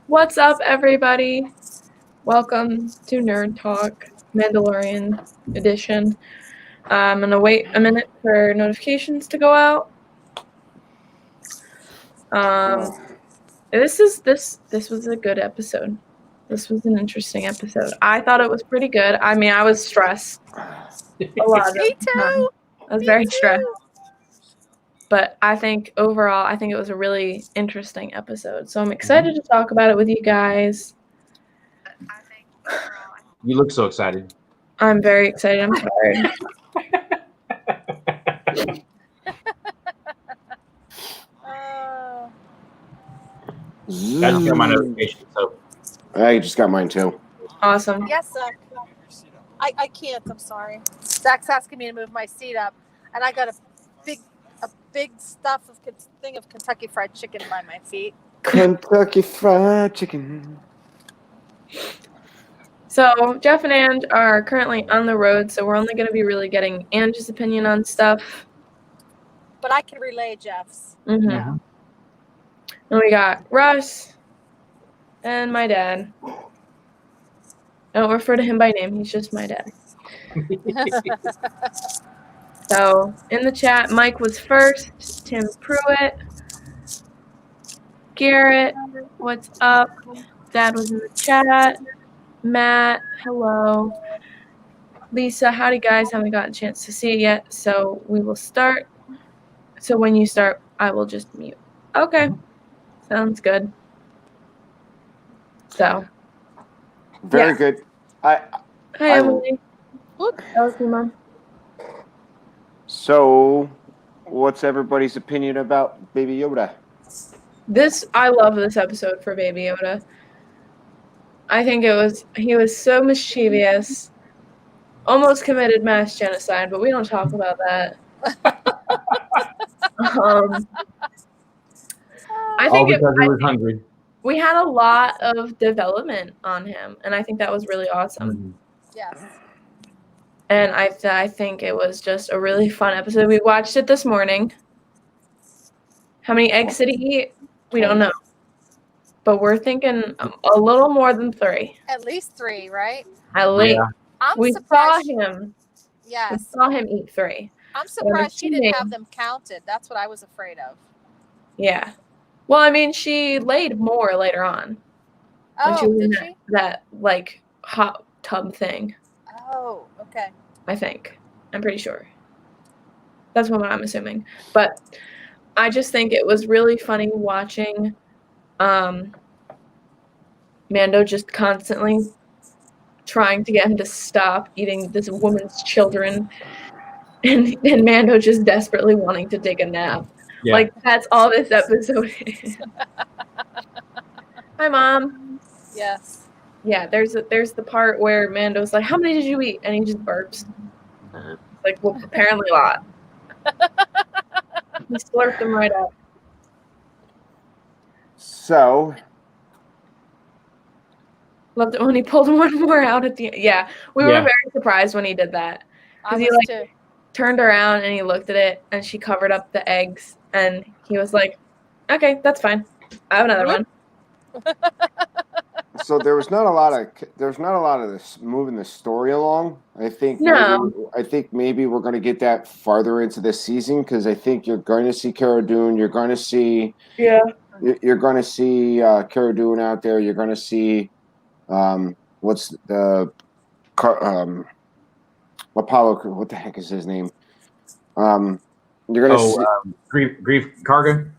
What's up, everybody? Welcome to Nerd Talk Mandalorian edition. I'm gonna wait a minute for notifications to go out. This was a good episode. This was an interesting episode. I thought it was pretty good. I mean, I was stressed a lot of Me the time. too. I was very stressed. But I think overall, it was a really interesting episode. So I'm excited to talk about it with you guys. You look so excited. I'm very excited. I'm tired. I just got my notification, so I just got mine too. Awesome. Yes, Zach. I can't. I'm sorry. Zach's asking me to move my seat up, and I got a big thing of Kentucky Fried Chicken by my feet. Kentucky Fried Chicken. So Jeff and Ange are currently on the road, so we're only going to be really getting Ange's opinion on stuff. But I can relay Jeff's. Mm-hmm. Yeah. And we got Russ and my dad. I don't refer to him by name. He's just my dad. So in the chat, Mike was first. Tim Pruitt. Garrett, what's up? Dad was in the chat. Matt, hello. Lisa, howdy guys. Haven't gotten a chance to see it yet, so we will start. So when you start, I will just mute. Okay. Sounds good. So. Very good. Hi, Emily. That was your mom. So, what's everybody's opinion about Baby Yoda? I love this episode for Baby Yoda. I think he was so mischievous, almost committed mass genocide, but we don't talk about that. I think because he was hungry. We had a lot of development on him, and I think that was really awesome. Mm-hmm. Yes. And I think it was just a really fun episode. We watched it this morning. How many eggs did he eat? We don't know. But we're thinking a little more than 3. At least 3, right? At least. Yeah. We saw him. Yes. We saw him eat 3. I'm surprised she didn't have them counted. That's what I was afraid of. Yeah. Well, I mean, she laid more later on. Oh, did she? That, hot tub thing. Oh, okay. I think. I'm pretty sure. That's what I'm assuming. But I just think it was really funny watching Mando just constantly trying to get him to stop eating this woman's children. And Mando just desperately wanting to take a nap. Yeah. That's all this episode is. Hi, Mom. Yes. Yeah, there's the part where Mando's like, how many did you eat? And he just burps. Well, apparently a lot. He slurped them right up. So. Loved it when he pulled one more out at the end. Yeah, we were very surprised when he did that. Because he, turned around and he looked at it, and she covered up the eggs, and he was like, okay, that's fine. I have another one. So there was not a lot of this moving the story along. I think maybe we're going to get that farther into this season, because I think you're going to see Cara Dune. You're going to see You're going to see Cara Dune out there. You're going to see what's the Apollo? What the heck is his name? You're going to see Grief Karga.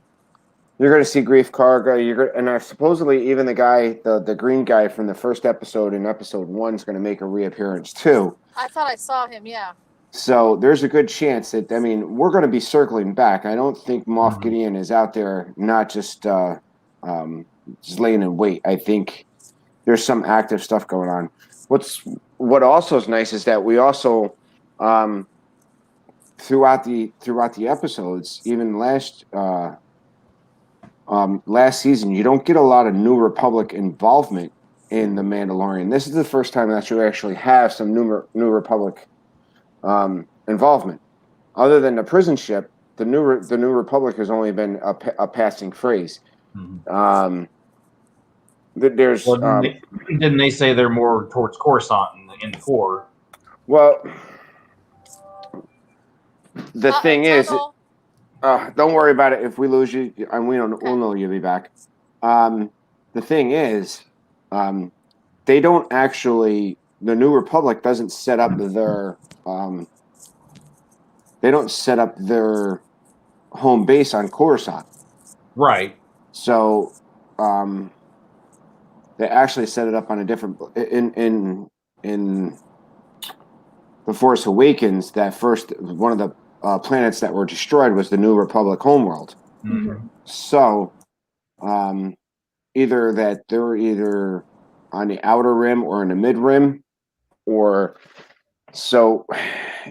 You're going to see Grief Karga. And supposedly even the guy, the green guy from the first episode in episode 1 is going to make a reappearance too. I thought I saw him. Yeah. So there's a good chance that we're going to be circling back. I don't think Moff Gideon is out there not just laying in wait. I think there's some active stuff going on. What also is nice is that we also throughout the episodes, even last season, you don't get a lot of New Republic involvement in The Mandalorian. This is the first time that you actually have some New Republic involvement. Other than the prison ship, the New Republic has only been a passing phrase. Mm-hmm. There's Well, didn't they say they're more towards Coruscant in the core? well, the thing is, tunnel. don't worry about it. If we lose you, and we'll know you'll be back. The thing is, they don't actually. The New Republic doesn't set up their. They don't set up their home base on Coruscant. Right. So, they actually set it up on a different in The Force Awakens. That first one of the planets that were destroyed was the New Republic homeworld. Mm-hmm. So, either that they're either on the outer rim or in the mid rim, or so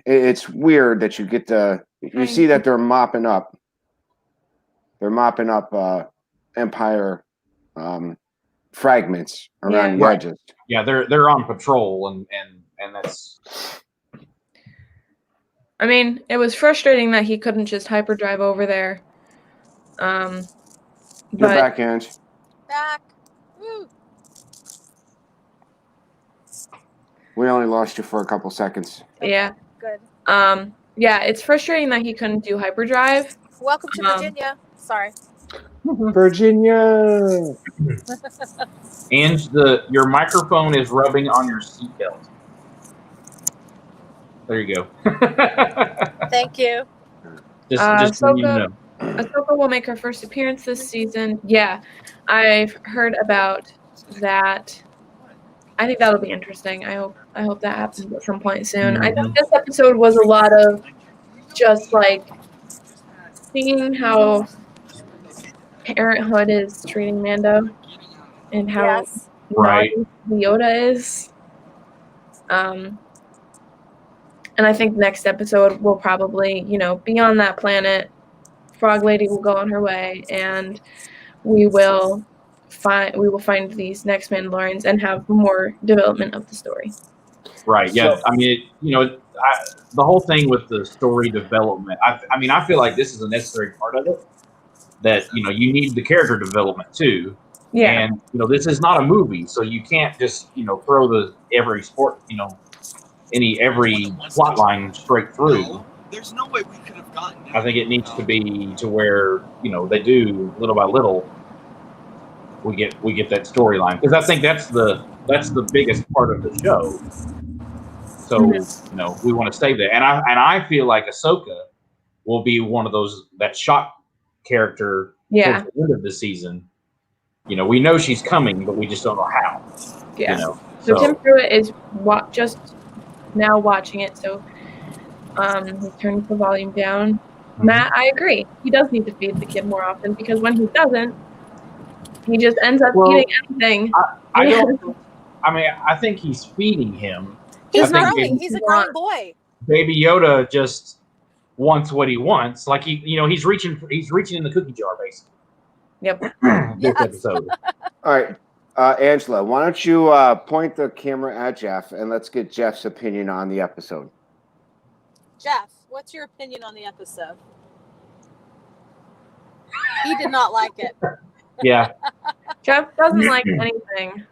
it's weird that you get you see that they're mopping up Empire fragments around the edges. Yeah, they're on patrol and that's. I mean, it was frustrating that he couldn't just hyperdrive over there. You're But back, Ange. Back. Woo. We only lost you for a couple seconds. yeah, Good. yeah, it's frustrating that he couldn't do hyperdrive. Welcome to Virginia. Sorry. Virginia. And your microphone is rubbing on your seatbelt. There you go. Thank you. Just so you know. Ahsoka will make her first appearance this season. Yeah, I've heard about that. I think that'll be interesting. I hope that happens at some point soon. Mm-hmm. I think this episode was a lot of just like seeing how Parenthood is treating Mando and how Right. Yoda is. And I think next episode will probably, be on that planet. Frog Lady will go on her way, and we will find these next Mandalorians and have more development of the story. Right. Yeah. So, I mean, the whole thing with the story development. I feel like this is a necessary part of it. That you need the character development too. Yeah. And this is not a movie, so you can't just throw every plot line straight through. There's no way we could have gotten. I think it needs to be to where they do little by little. We get that storyline, because I think that's the biggest part of the show. So we want to stay there, and I feel like Ahsoka will be one of those that shock character towards the end of the season. We know she's coming, but we just don't know how. Yeah. So Tim Pruitt is just now watching it, so he's turning the volume down. Mm-hmm. Matt, I agree. He does need to feed the kid more often, because when he doesn't, he just ends up eating anything. I think he's feeding him. He's growing. He's a grown boy. Baby Yoda just wants what he wants. Like he's reaching in the cookie jar, basically. Yep. This episode. All right. Angela, why don't you point the camera at Jeff, and let's get Jeff's opinion on the episode. Jeff, what's your opinion on the episode? He did not like it. Yeah. Jeff doesn't like anything.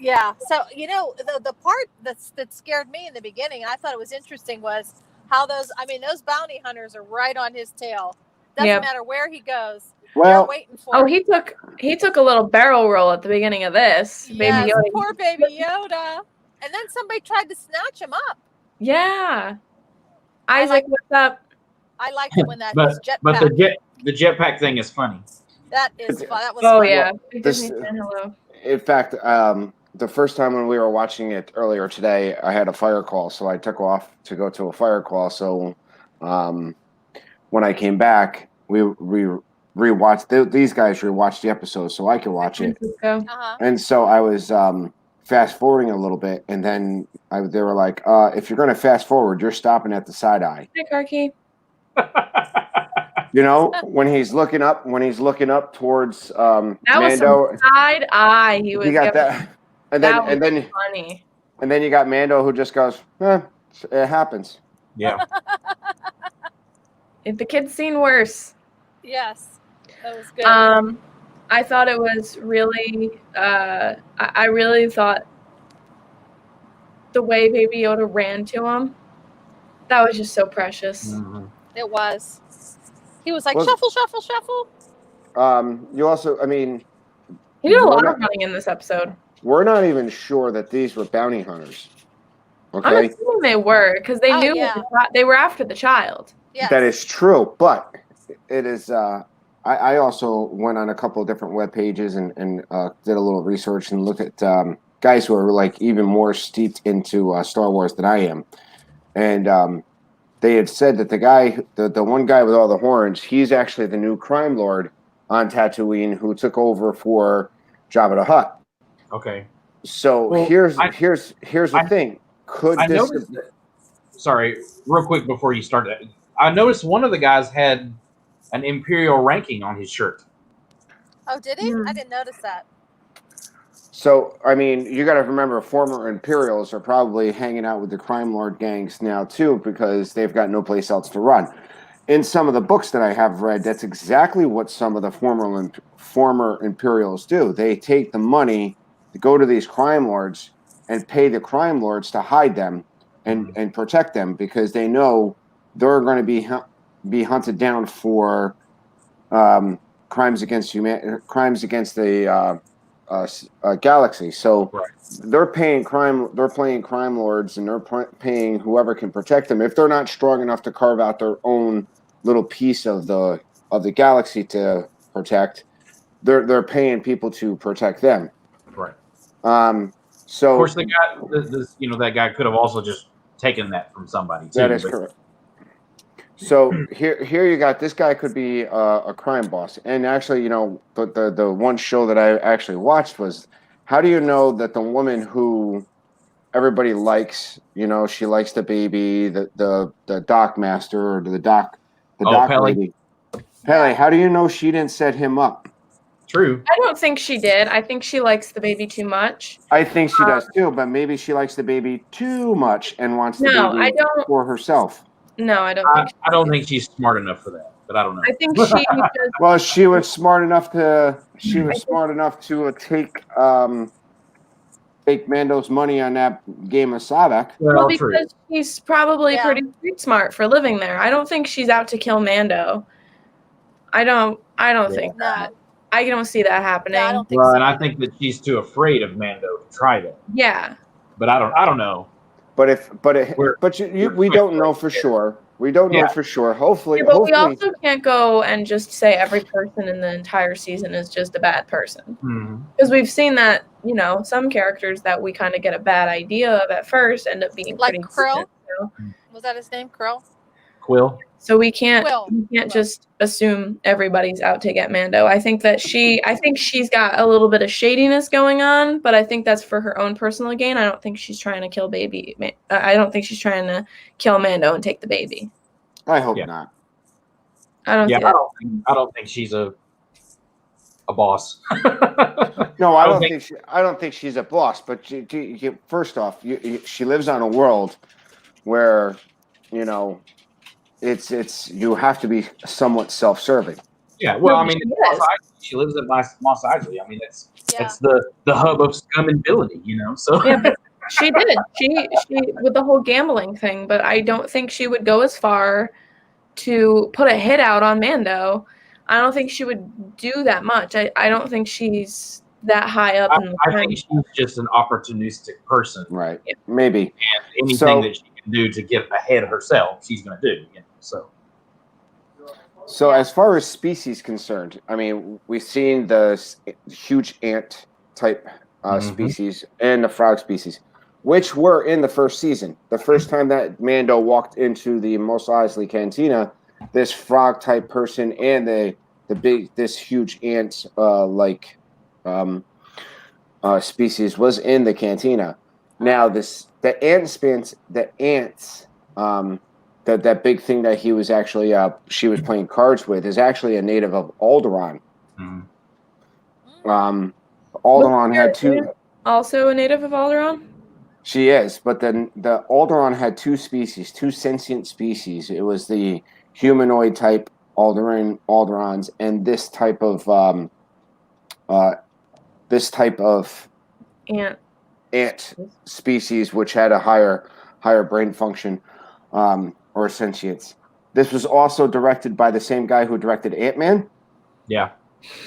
Yeah. So, the part that scared me in the beginning, I thought it was interesting, was how those bounty hunters are right on his tail. Doesn't matter where he goes. They're waiting for him. He took a little barrel roll at the beginning of this. Yes, Baby Yoda. Poor Baby Yoda. And then somebody tried to snatch him up. Yeah. Isaac, what's up? I liked it when that jetpack. But the jetpack thing is funny. That is fun. That was fun. Yeah. Hello. In fact, the first time when we were watching it earlier today, I had a fire call, so I took off to go to a fire call. So when I came back, we rewatched. These guys rewatched the episode so I could watch it. Uh-huh. And so I was fast forwarding a little bit, and then they were like, "If you're going to fast forward, you're stopping at the side eye." Hey, Karki. When he's looking up towards that Mando, was some side eye. He got that, and then funny. And then you got Mando, who just goes, "It happens." Yeah. If the kid's seen worse. Yes, that was good. I thought it was really, I really thought the way Baby Yoda ran to him, that was just so precious. Mm-hmm. It was. He was like, shuffle, shuffle, shuffle. You also, I mean, he did a lot of running in this episode. We're not even sure that these were bounty hunters. Okay, I'm assuming they were because they knew they were after the child. Yes. That is true, but it is. I also went on a couple of different web pages and did a little research and looked at guys who are like even more steeped into Star Wars than I am, and they had said that the one guy with all the horns, he's actually the new crime lord on Tatooine who took over for Jabba the Hutt. Okay. So here's the thing. Sorry, real quick before you start that. I noticed one of the guys had an Imperial ranking on his shirt. Oh, did he? I didn't notice that. So, I mean, you got to remember, former Imperials are probably hanging out with the crime lord gangs now, too, because they've got no place else to run. In some of the books that I have read, that's exactly what some of the former Imperials do. They take the money to go to these crime lords and pay the crime lords to hide them and protect them because they know they're going to be hunted down for crimes against the galaxy. So they're paying crime lords, and they're paying whoever can protect them. If they're not strong enough to carve out their own little piece of the galaxy to protect, they're paying people to protect them. Right. So of course, the guy, that guy could have also just taken that from somebody too. That is correct. So here you got this guy could be a crime boss, and actually, the one show that I actually watched was, how do you know that the woman who everybody likes, she likes the baby, the doc master or the doc lady, Pele? How do you know she didn't set him up? True. I don't think she did. I think she likes the baby too much. I think she does too, but maybe she likes the baby too much and wants the baby for herself. No, I don't think. I don't think she's smart enough for that, but I don't know. I think she. Well, she was smart enough to. She was smart enough to take Mando's money on that game of Sabak. Well, because she's probably pretty street smart for living there. I don't think she's out to kill Mando. I don't think that. I don't see that happening. No, I don't think so. And I think that she's too afraid of Mando to try that. Yeah. But I don't know. We don't know for sure. We don't know for sure. Hopefully, but we also can't go and just say every person in the entire season is just a bad person. Because we've seen that, some characters that we kind of get a bad idea of at first end up being like pretty Krill. Was that his name, Krill? Quill. So we can't just assume everybody's out to get Mando. I think she's got a little bit of shadiness going on, but I think that's for her own personal gain. I don't think she's trying to kill baby. I don't think she's trying to kill Mando and take the baby. I hope not. I don't think she's a boss. No, I don't think she's a boss. But first off, she lives on a world where, it's you have to be somewhat self-serving. Yeah, well, I mean, she lives at Mos Eisley. I mean, it's the hub of scum and villainy, So yeah, but she did. She with the whole gambling thing, but I don't think she would go as far to put a hit out on Mando. I don't think she would do that much. I don't think she's that high up. I think she's just an opportunistic person, right? Maybe, and anything that she can do to get ahead herself, she's going to do. So as far as species concerned, I mean, we've seen the huge ant type species and the frog species, which were in the first season. The first time that Mando walked into the Mos Eisley Cantina, this frog type person and this huge ant species was in the cantina. Now the ants. That big thing that he was actually she was playing cards with is actually a native of Alderaan. Alderaan had two. Also a native of Alderaan? She is, but then the Alderaan had two sentient species. It was the humanoid type Alderaans and this type of this type of ant species, which had a higher brain function or sentience. This was also directed by the same guy who directed Ant-Man. Yeah.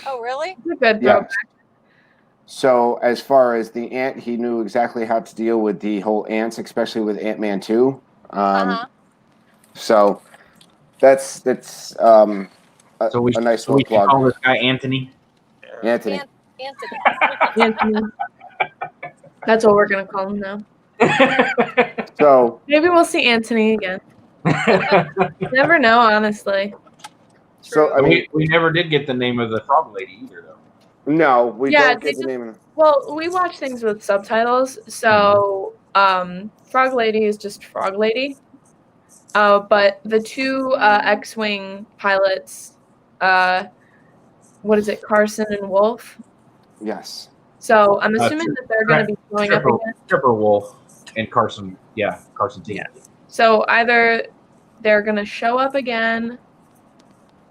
Oh, really? That's a good Yeah. throwback. So as far as the ant, he knew exactly how to deal with the whole ants, especially with Ant-Man 2. So that's a nice so we little can plug. call this guy Anthony. Anthony. Anthony. That's what we're gonna call him now. So Maybe we'll see Anthony again. Never know, honestly. So I mean, we never did get the name of the frog lady either, though. No, we don't get the name of. Well, we watch things with subtitles, so Frog Lady is just Frog Lady. But the two X-wing pilots, what is it, Carson and Wolf? Yes. So I'm assuming that they're going to be showing up again. Tripper Wolf and Carson, Carson T. Yeah. So either they're going to show up again,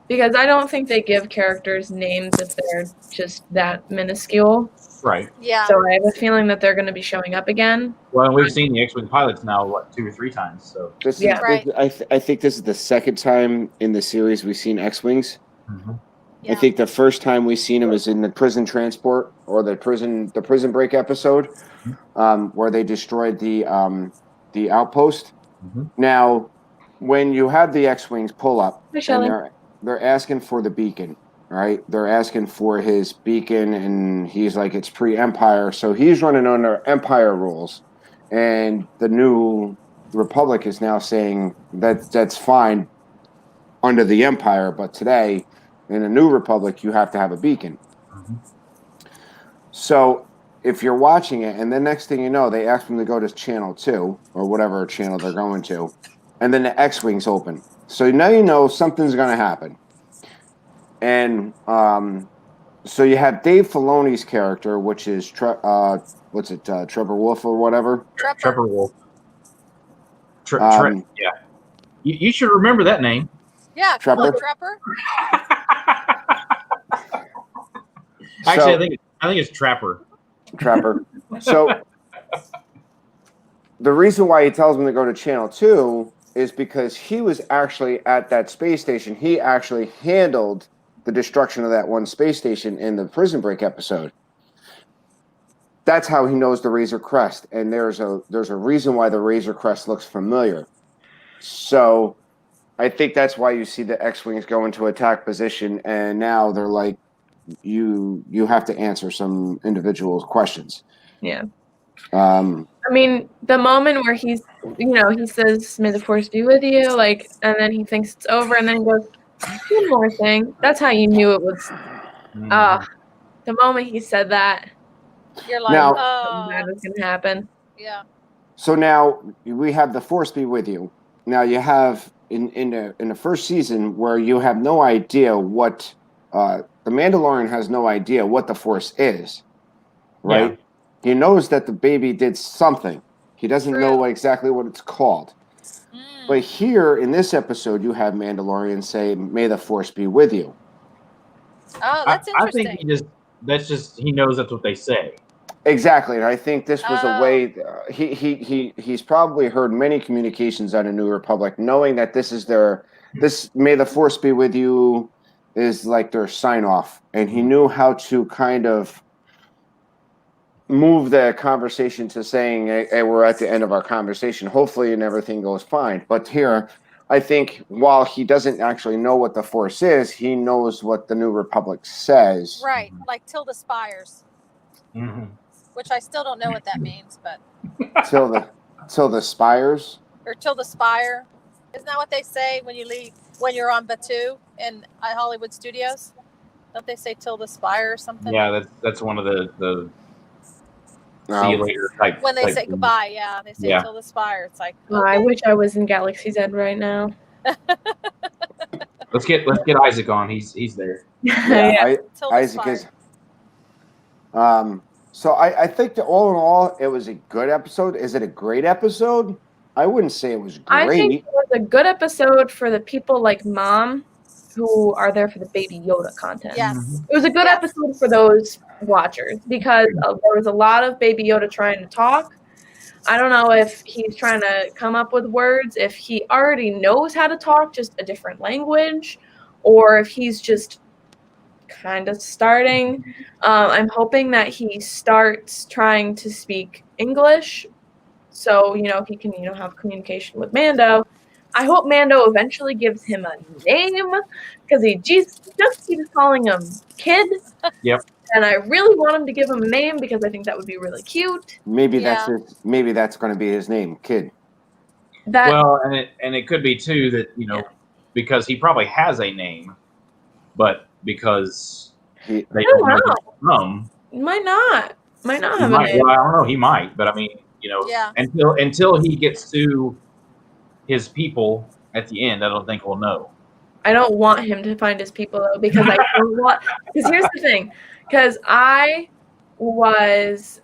because I don't think they give characters names if they're just that minuscule. Right. Yeah. So I have a feeling that they're going to be showing up again. Well, and we've seen the X-wing pilots now, 2 or 3 times. So I think this is the second time in the series we've seen X-wings. Mm-hmm. Yeah. I think the first time we seen them is in the prison transport or the prison break episode, where they destroyed the outpost. Mm-hmm. Now, when you have the X-wings pull up, and they're asking for the beacon, right? They're asking for his beacon, and he's like, it's pre-Empire, so he's running under Empire rules, and the New Republic is now saying that that's fine under the Empire, but today in the New Republic you have to have a beacon. Mm-hmm. So if you're watching it, and the next thing you know, they ask them to go to channel 2 or whatever channel they're going to, and then the X-wings open. So now you know something's going to happen. And so you have Dave Filoni's character, which is Trevor Wolf or whatever? Trevor Wolf. Yeah. You should remember that name. Yeah, Trevor. Trapper. Actually, I think it's Trapper. Trapper. So the reason why he tells them to go to channel 2 is because he was actually at that space station. He actually handled the destruction of that one space station in the Prison Break episode. That's how he knows the Razor Crest, and there's a reason why the Razor Crest looks familiar. So I think that's why you see the X-wings go into attack position, and now they're like, you have to answer some individual questions. Yeah. I mean, the moment where he says, "May the Force be with you," and then he thinks it's over, and then he goes, "One more thing." That's how you knew it was. The moment he said that, you're like, now, that is going to happen. Yeah. So now we have the Force be with you. Now you have in the first season where you have no idea what the Mandalorian has no idea what the Force is, right? Yeah. He knows that the baby did something. He doesn't know exactly what it's called. But here in this episode, you have Mandalorian say, "May the Force be with you." Oh, that's interesting. I think he knows that's what they say. Exactly, and I think this was a way. He's probably heard many communications on the New Republic, knowing that this is this "May the Force be with you" is like their sign off, and he knew how to kind of move the conversation to saying, "Hey, we're at the end of our conversation. Hopefully, and everything goes fine." But here, I think while he doesn't actually know what the Force is, he knows what the New Republic says. Right, like Tilda Spires. Mm-hmm. Which I still don't know what that means, but Tilda Spires or Tilda Spire, isn't that what they say when you're on Batu in Hollywood Studios? Don't they say Tilda Spire or something? Yeah, that's one of the see you later type. When they say thing. Goodbye, yeah, they say Tilda Spire. It's like, okay. I wish I was in Galaxy's Edge right now. Let's get Isaac on. He's there. Yeah, Isaac is. So I think that all in all, it was a good episode. Is it a great episode? I wouldn't say it was great. I think it was a good episode for the people like Mom who are there for the Baby Yoda content. Yes. It was a good episode for those watchers because there was a lot of Baby Yoda trying to talk. I don't know if he's trying to come up with words, if he already knows how to talk, just a different language, or if he's just kind of starting. I'm hoping that he starts trying to speak English so, he can, have communication with Mando. I hope Mando eventually gives him a name because he just keeps calling him Kid. Yep. And I really want him to give him a name because I think that would be really cute. Maybe that's going to be his name, Kid. And it could be too that because he probably has a name, but because they don't know where he's from, might not have a name. Well, I don't know. He might, but I mean, until he gets to his people at the end, I don't think we'll know. I don't want him to find his people though, because because here's the thing, because I was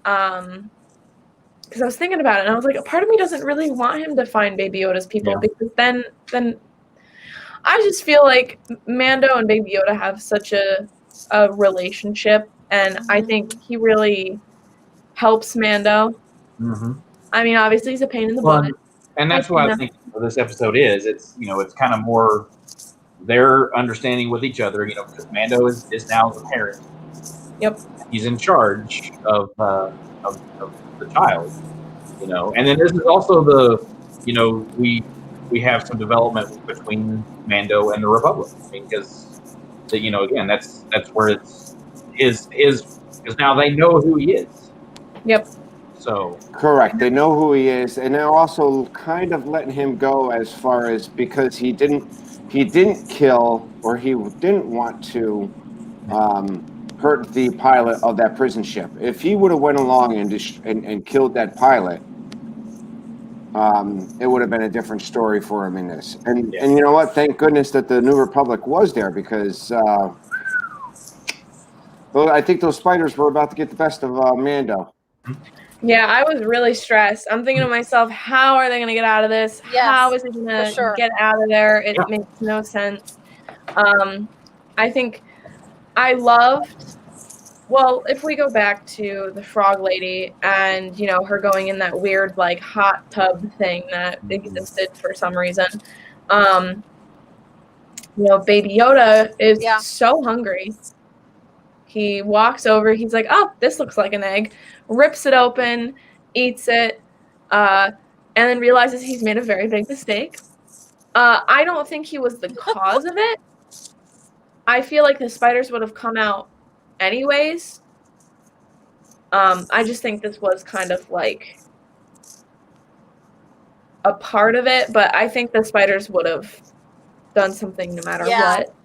thinking about it and I was like, a part of me doesn't really want him to find Baby Yoda's people because then I just feel like Mando and Baby Yoda have such a relationship, and I think he really helps Mando. Mm-hmm. I mean, obviously he's a pain in the butt. And that's what I think this episode is. It's it's kind of more their understanding with each other, because Mando is now the parent. Yep. He's in charge of the child, And then this is also we have some development between Mando and the Republic, because again, that's where it's his because now they know who he is. Yep. So correct. They know who he is, and they're also kind of letting him go as far as because he didn't kill, or he didn't want to hurt the pilot of that prison ship. If he would have went along and killed that pilot, it would have been a different story for him in this. And you know what? Thank goodness that the New Republic was there, because I think those spiders were about to get the best of Mando. Yeah, I was really stressed. I'm thinking to myself, how are they going to get out of this? Yes, how is it going to get out of there? It makes no sense. I think I loved, if we go back to the frog lady and, her going in that weird, hot tub thing that existed for some reason, Baby Yoda is so hungry. He walks over, he's like, oh, this looks like an egg, rips it open, eats it, and then realizes he's made a very big mistake. I don't think he was the cause of it. I feel like the spiders would have come out anyways. I just think this was kind of like a part of it, but I think the spiders would have done something no matter what.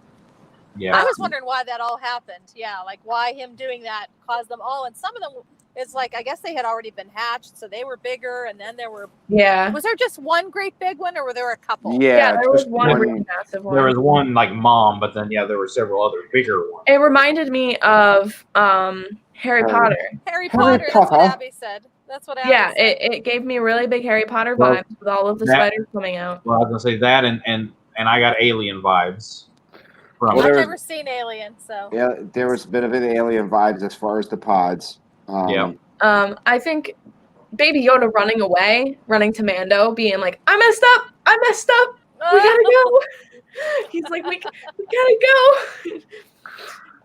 Yeah. I was wondering why that all happened. Yeah, like why him doing that caused them all. And some of them, it's like, I guess they had already been hatched, so they were bigger, and then there were... Yeah. Was there just one great big one, or were there a couple? Yeah, there was one really massive one. There was one like mom, but then, there were several other bigger ones. It reminded me of Harry Potter. Harry Potter, that's what Abby said. That's what Abby said. It gave me really big Harry Potter vibes with all of the spiders coming out. Well, I was going to say that, and I got Alien vibes. I've never seen Alien, so... Yeah, there was a bit of an Alien vibes as far as the pods. I think Baby Yoda running to Mando, being like, I messed up, we gotta go. He's like, we gotta go.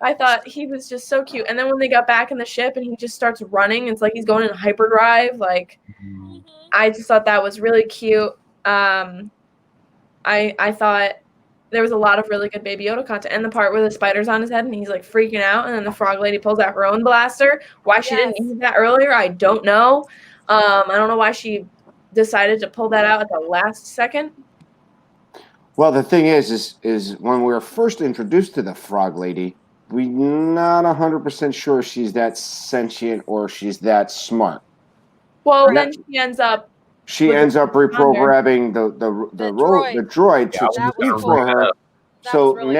I thought he was just so cute. And then when they got back in the ship and he just starts running, it's like he's going in hyperdrive. I just thought that was really cute. I thought there was a lot of really good Baby Yoda content. And the part where the spider's on his head and he's like freaking out, and then the frog lady pulls out her own blaster. Why she didn't use that earlier, I don't know. I don't know why she decided to pull that out at the last second. Well, the thing is when we were first introduced to the frog lady, we're not 100% sure she's that sentient or she's that smart. Well, then she ends up reprogramming the droid to speak for her. So really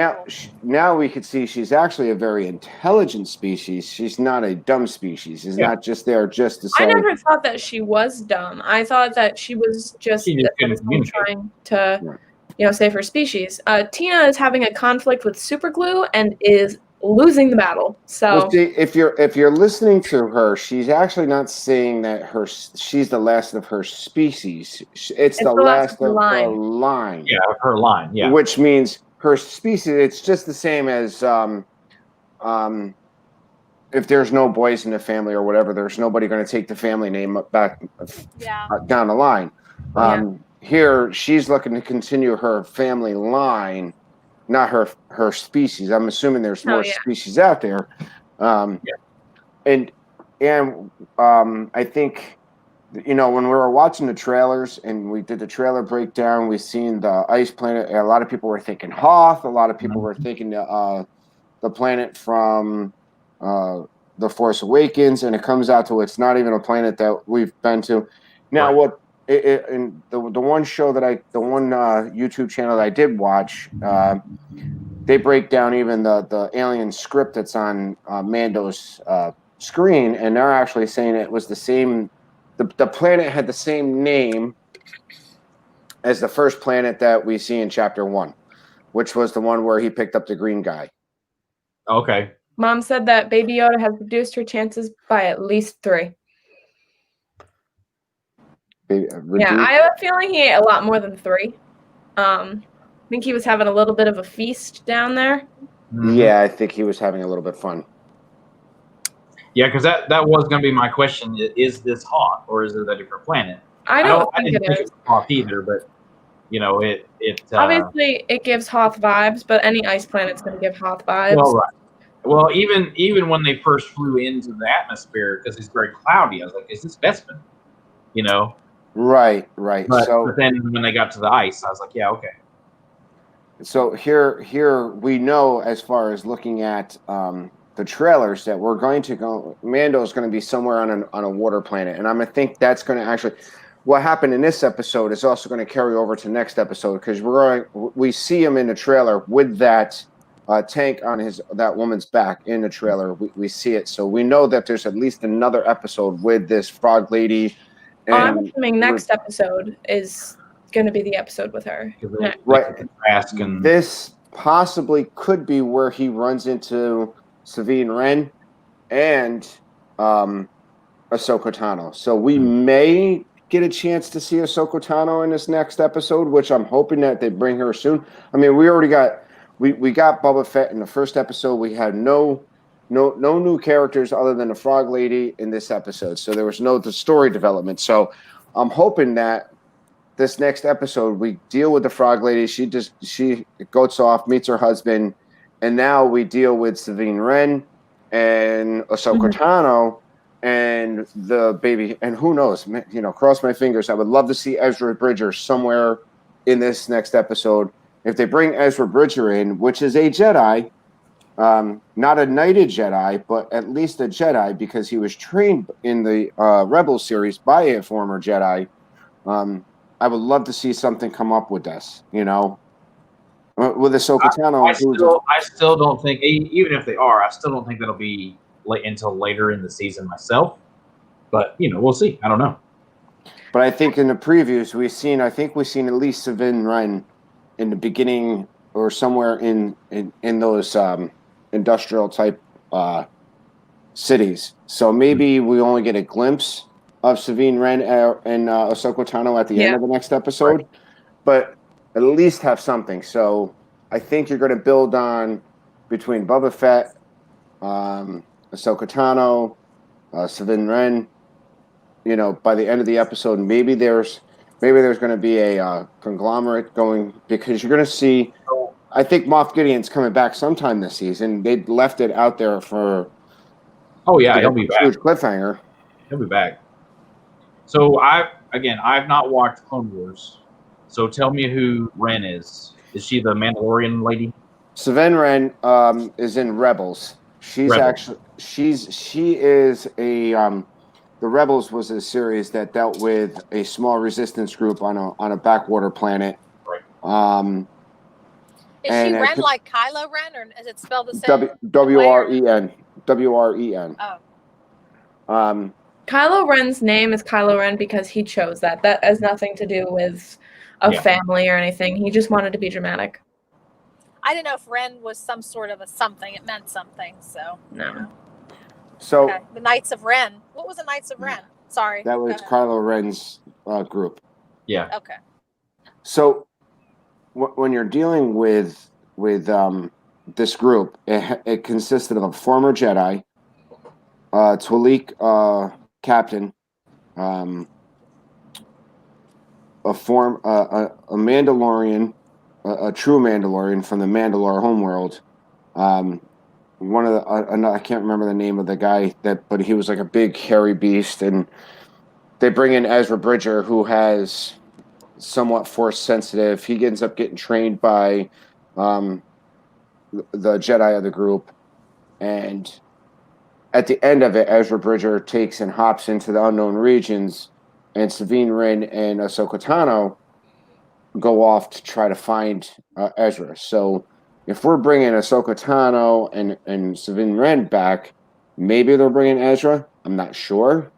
now we could see she's actually a very intelligent species. She's not a dumb species. She's not just there just to say. I never thought that she was dumb. I thought that she was just trying to, save her species. Tina is having a conflict with super glue and is losing the battle. So well, see, if you're listening to her, she's actually not saying that she's the last of her species. It's the last of her line. Yeah, her line. Yeah, which means her species. It's just the same as if there's no boys in the family or whatever, there's nobody going to take the family name back down the line. Here, she's looking to continue her family line, not her species. I'm assuming there's more species out there. And I think, you know, when we were watching the trailers and we did the trailer breakdown, we seen the ice planet. A lot of people were thinking Hoth. A lot of people were thinking the planet from The Force Awakens, and it comes out to it's not even a planet that we've been to. Now, what in the one show that the one YouTube channel that I did watch, they break down even the alien script that's on Mando's screen, and they're actually saying it was the same. The planet had the same name as the first planet that we see in Chapter 1, which was the one where he picked up the green guy. Okay. Mom said that Baby Yoda has reduced her chances by at least 3. Yeah, I have a feeling he ate a lot more than 3. I think he was having a little bit of a feast down there. Yeah, I think he was having a little bit of fun. Yeah, because that was going to be my question. Is this Hoth or is it a different planet? I didn't think it's Hoth either, but you know, it obviously it gives Hoth vibes, but any ice planet's going to give Hoth vibes. Well, right. Well, even when they first flew into the atmosphere, because it's very cloudy, I was like, is this Bespin? You know? Right. But then when they got to the ice, I was like, yeah, okay. So here we know, as far as looking at the trailers, that we're going to go. Mando's going to be somewhere on a water planet, and I'm gonna think that's going to actually. What happened in this episode is also going to carry over to next episode, because we see him in the trailer with that tank on that woman's back in the trailer. We see it, so we know that there's at least another episode with this frog lady. And I'm assuming next episode is going to be the episode with her. Right. This possibly could be where he runs into Sabine Wren and Ahsoka Tano. So we may get a chance to see Ahsoka Tano in this next episode, which I'm hoping that they bring her soon. I mean, we already got we got Boba Fett in the first episode. We had no new characters other than the frog lady in this episode. So there was the story development. So I'm hoping that this next episode we deal with the frog lady. She goes off, meets her husband, and now we deal with Sabine Wren and Ahsoka Tano and the baby. And who knows? You know, cross my fingers. I would love to see Ezra Bridger somewhere in this next episode. If they bring Ezra Bridger in, which is a Jedi, not a knighted Jedi, but at least a Jedi, because he was trained in the Rebel series by a former Jedi. I would love to see something come up with this, you know, with Ahsoka Tano. I still don't think, even if they are, I still don't think that'll be until later in the season myself. But, you know, we'll see. I don't know. But I think in the previews we've seen at least Sabine Wren in the beginning or somewhere in those industrial type cities. So maybe we only get a glimpse of Sabine Wren and Ahsoka Tano at the end of the next episode, but at least have something. So I think you're going to build on between Boba Fett, Ahsoka Tano, Sabine Wren. You know, by the end of the episode, maybe there's going to be a conglomerate going, because you're going to see. I think Moff Gideon's coming back sometime this season. They left it out there for. Oh yeah, he'll be back. Huge cliffhanger. He'll be back. So I've not watched Clone Wars. So tell me who Wren is. Is she the Mandalorian lady? Sabine Wren is in Rebels. She's actually she is a the Rebels was a series that dealt with a small resistance group on a backwater planet. Right. Is she Ren like Kylo Ren, or is it spelled the same? W-R-E-N. W-R-E-N. Oh. Kylo Ren's name is Kylo Ren because he chose that. That has nothing to do with a family or anything. He just wanted to be dramatic. I didn't know if Ren was some sort of a something. It meant something. So No. you know. So Okay. The Knights of Ren. What was the Knights of Ren? Sorry. that was Kylo Ren's group. Yeah. Okay. So when you're dealing with this group, it consisted of a former Jedi, Twalik captain, a Mandalorian, a true Mandalorian from the Mandalore homeworld. One of the I can't remember the name of the guy but he was like a big hairy beast, and they bring in Ezra Bridger, who has somewhat force sensitive. He ends up getting trained by the Jedi of the group, and at the end of it, Ezra Bridger takes and hops into the unknown regions, and Sabine Wren and Ahsoka Tano go off to try to find Ezra. So if we're bringing Ahsoka Tano and Sabine Wren back, maybe they're bringing Ezra. I'm not sure.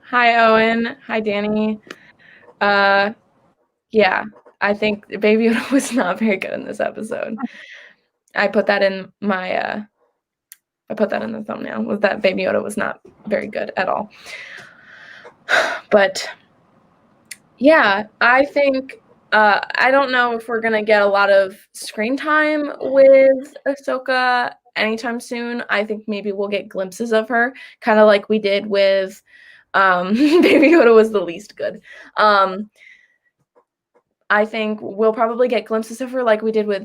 Hi, Owen. Hi, Danny. Yeah, I think Baby Yoda was not very good in this episode. I put that in my I put that in the thumbnail, was that Baby Yoda was not very good at all. But yeah, I think I don't know if we're gonna get a lot of screen time with Ahsoka anytime soon. I think maybe we'll get glimpses of her, kind of like we did with Baby Yoda was the least good. I think we'll probably get glimpses of her like we did with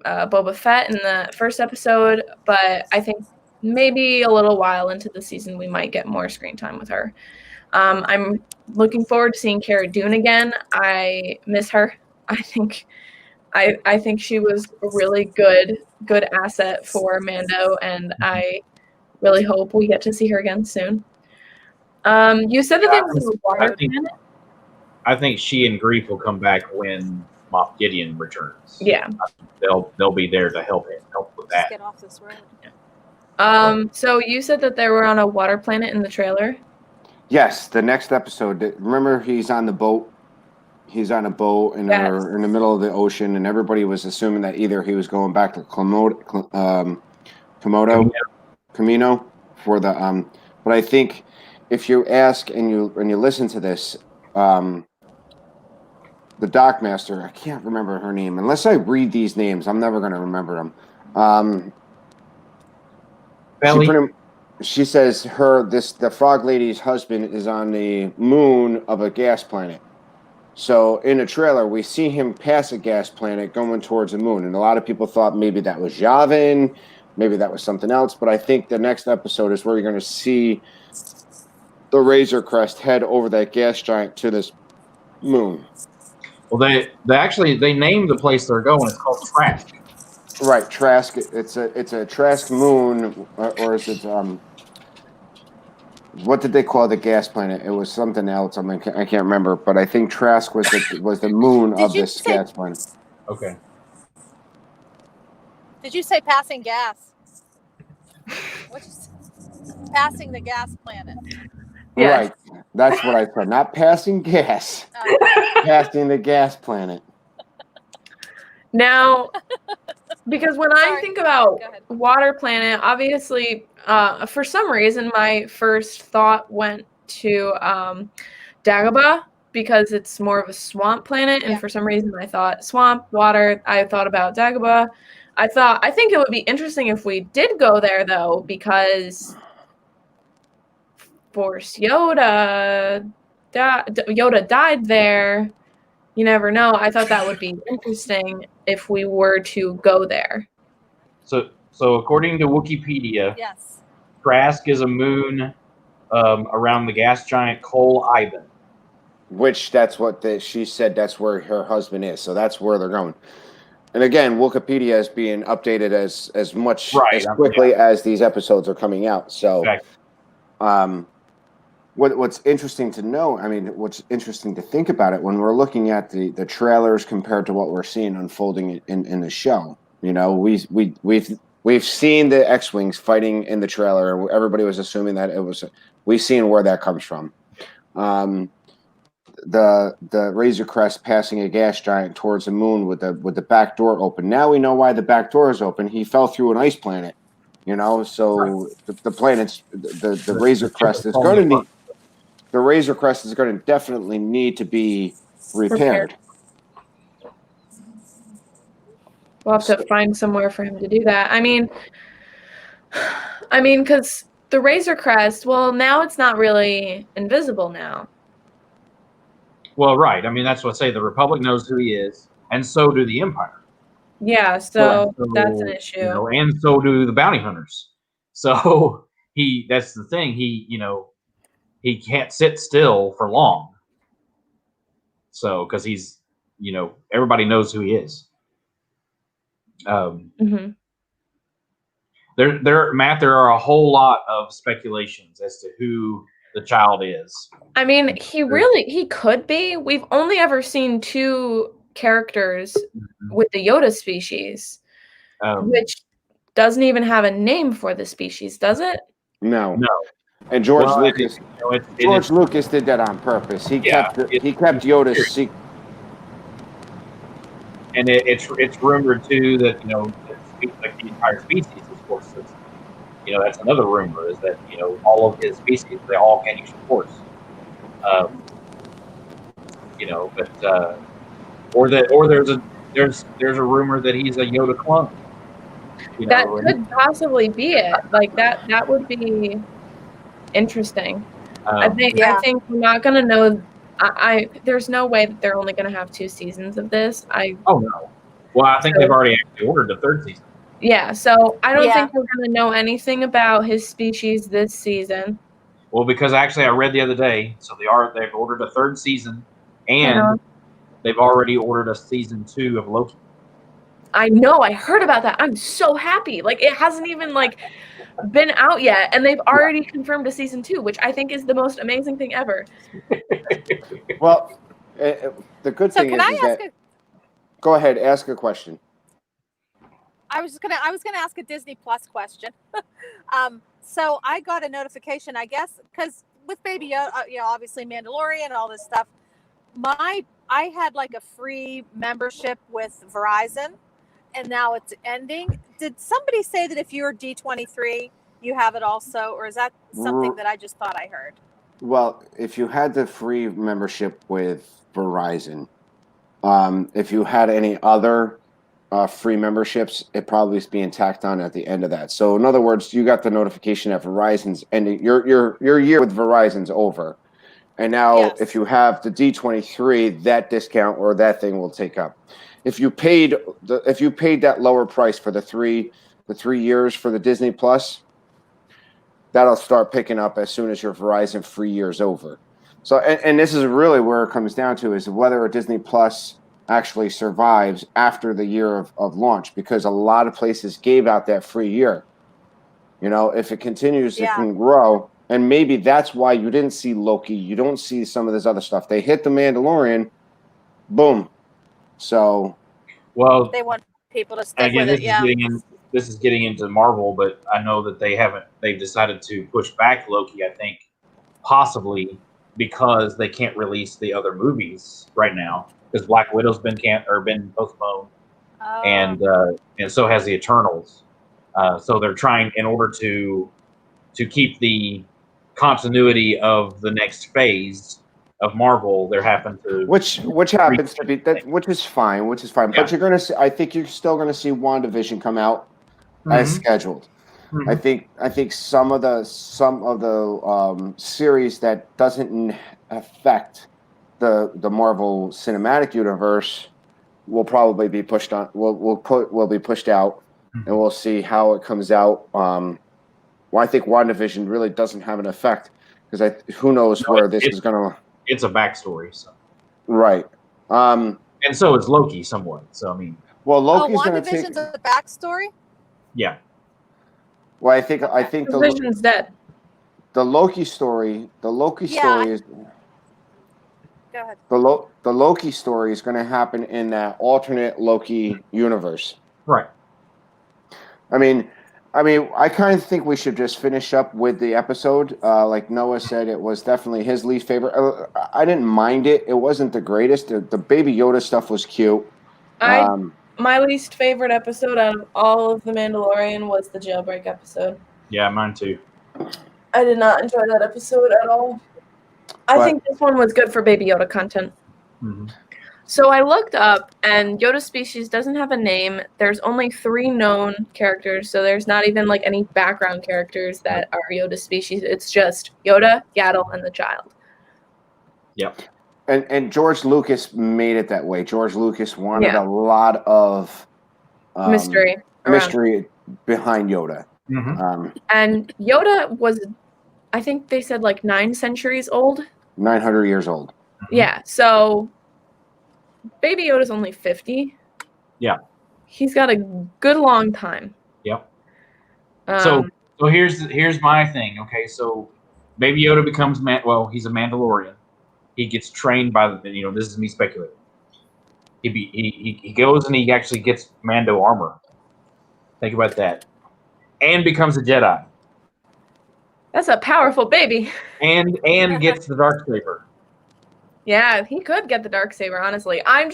Boba Fett in the first episode, but I think maybe a little while into the season we might get more screen time with her. I'm looking forward to seeing Cara Dune again. I miss her. I think she was a really good asset for Mando, and I really hope we get to see her again soon. You said that they were in a water planet. I think she and Grief will come back when Moff Gideon returns. Yeah, they'll be there to help with that. Just get off this road. So you said that they were on a water planet in the trailer. Yes, the next episode. Remember, he's on the boat. He's on a boat, and they're in the middle of the ocean, and everybody was assuming that either he was going back to Camino for the. But I think if you ask and you listen to this, the Dockmaster, I can't remember her name. Unless I read these names, I'm never going to remember them. She says the frog lady's husband is on the moon of a gas planet. So in the trailer, we see him pass a gas planet going towards the moon. And a lot of people thought maybe that was Yavin, maybe that was something else. But I think the next episode is where you're going to see the Razor Crest head over that gas giant to this moon. Well, they named the place they're going. It's called Trask. Right, Trask. It's a Trask moon, or is it what did they call the gas planet? It was something else. I mean, I can't remember, but I think Trask was the moon of this gas planet. Okay. Did you say passing gas? Passing the gas planet. Yeah. Right, that's what I said. Not passing gas, passing the gas planet. Now, because when I think about water planet, obviously, for some reason, my first thought went to Dagobah because it's more of a swamp planet, and for some reason, I thought swamp, water. I thought about Dagobah. I think it would be interesting if we did go there, though, because Force Yoda died there. You never know. I thought that would be interesting if we were to go there. So according to Wikipedia, yes, Trask is a moon around the gas giant Cole Ivan. Which that's what she said. That's where her husband is. So that's where they're going. And again, Wikipedia is being updated as quickly as these episodes are coming out. So, what's interesting to know, I mean, what's interesting to think about it when we're looking at the trailers compared to what we're seeing unfolding in the show. You know, we've seen the X-Wings fighting in the trailer. Everybody was assuming that it was. We've seen where that comes from. the Razor Crest passing a gas giant towards the moon with the back door open. Now we know why the back door is open. He fell through an ice planet, so the planet's the Razor Crest is going to need the Razor Crest is going to definitely need to be repaired. We'll have to find somewhere for him to do that. I mean, because the Razor Crest, well, now it's not really invisible now. Well, right. I mean, that's what I say. The Republic knows who he is, and so do the Empire. Yeah, so that's an issue. And so do the bounty hunters. So that's the thing. He can't sit still for long. So, because he's, everybody knows who he is. Matt, there are a whole lot of speculations as to who the child is. I mean, he could be. We've only ever seen 2 characters with the Yoda species, which doesn't even have a name for the species, does it? No. And George Lucas did that on purpose. He kept Yoda's secret. And it's rumored too that like the entire species is force sensitive. That's another rumor, is that all of his species, they all can use force. Or there's a rumor that he's a Yoda clone. That could possibly be it. Like that would be interesting. I think we're not gonna know. There's no way that they're only gonna have 2 seasons of this. Oh no. Well, I think they've already actually ordered the 3rd season. Yeah, so I don't think we're gonna know anything about his species this season. Well, because actually I read the other day, so they've ordered a 3rd season, and they've already ordered a season 2 of Loki. I know, I heard about that. I'm so happy. Like, it hasn't even been out yet, and they've already confirmed a season 2, which I think is the most amazing thing ever. Well, the good thing is that. Go ahead, ask a question. I was gonna ask a Disney Plus question. So I got a notification, I guess, because with Baby Yoda, obviously Mandalorian and all this stuff. I had a free membership with Verizon, and now it's ending. Did somebody say that if you're D23, you have it also, or is that something that I just thought I heard? Well, if you had the free membership with Verizon, if you had any other free memberships, it probably is being tacked on at the end of that. So in other words, you got the notification that Verizon's ending. Your year with Verizon's over. And now if you have the D23, that discount or that thing will take up. If you paid that lower price for the 3 years for the Disney Plus, that'll start picking up as soon as your Verizon free year's over. So and this is really where it comes down to, is whether a Disney Plus actually survives after the year of launch, because a lot of places gave out that free year. If it continues, it can grow. And maybe that's why you didn't see Loki. You don't see some of this other stuff. They hit the Mandalorian, boom. So, well, they want people to stick with it. This is getting into Marvel, but I know that they've decided to push back Loki, I think, possibly because they can't release the other movies right now, because Black Widow's been postponed, and so has the Eternals. So they're trying, in order to keep the continuity of the next phase of Marvel, they're having to, which happens to be that, which is fine. Yeah. But you're gonna see. I think you're still gonna see WandaVision come out as scheduled. Mm-hmm. I think some of the series that doesn't affect the Marvel Cinematic Universe will probably be pushed on. Will be pushed out, and we'll see how it comes out. Well, I think WandaVision really doesn't have an effect, because who knows where this is going to. It's a backstory, so right. And so is Loki somewhat. So I mean, well, Loki's going to take. WandaVision's a backstory. Yeah. Well, I think the Vision's dead. The Loki story is. Go ahead. The Loki story is going to happen in that alternate Loki universe. Right. I mean, I mean, I kind of think we should just finish up with the episode. Like Noah said, it was definitely his least favorite. I didn't mind it. It wasn't the greatest. The Baby Yoda stuff was cute. My least favorite episode out of all of The Mandalorian was the Jailbreak episode. Yeah, mine too. I did not enjoy that episode at all. I think this one was good for Baby Yoda content. Mm-hmm. So I looked up, and Yoda's species doesn't have a name. There's only 3 known characters, so there's not even like any background characters that are Yoda's species. It's just Yoda, Yaddle, and the child. Yep. And George Lucas made it that way. George Lucas wanted a lot of mystery behind Yoda. Mm-hmm. And Yoda was, I think they said like 9 centuries old. 900 years old. Yeah, so Baby Yoda's only 50. Yeah. He's got a good long time. Yep. So here's my thing. Okay, so Baby Yoda becomes he's a Mandalorian. He gets trained by this is me speculating. He goes and he actually gets Mando armor. Think about that. And becomes a Jedi. That's a powerful baby. And gets the Darksaber. Yeah, he could get the Darksaber, honestly. My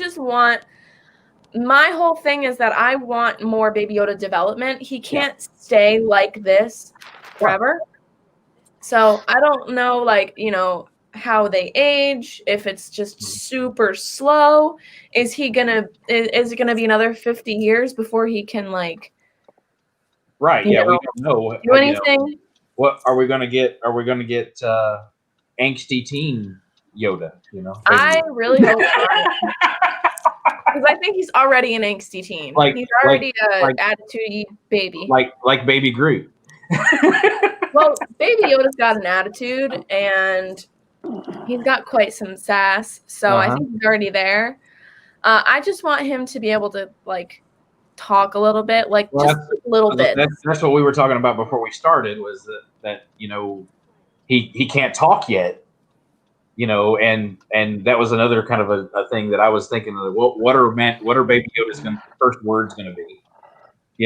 whole thing is that I want more Baby Yoda development. He can't stay like this forever. So I don't know, how they age, if it's just super slow. Is it gonna be another 50 years before he can Right, we don't know. Do anything? What are we gonna get? Are we gonna get angsty teen Yoda? I really hope not. Because I think he's already an angsty teen. He's already an attitude baby. Like Baby Groot. Well, Baby Yoda's got an attitude, and he's got quite some sass, so I think he's already there. I just want him to be able to talk a little bit, just a little bit. That's what we were talking about before we started. Was that he can't talk yet, and that was another kind of a thing that I was thinking of. What are Baby Yoda's first words going to be?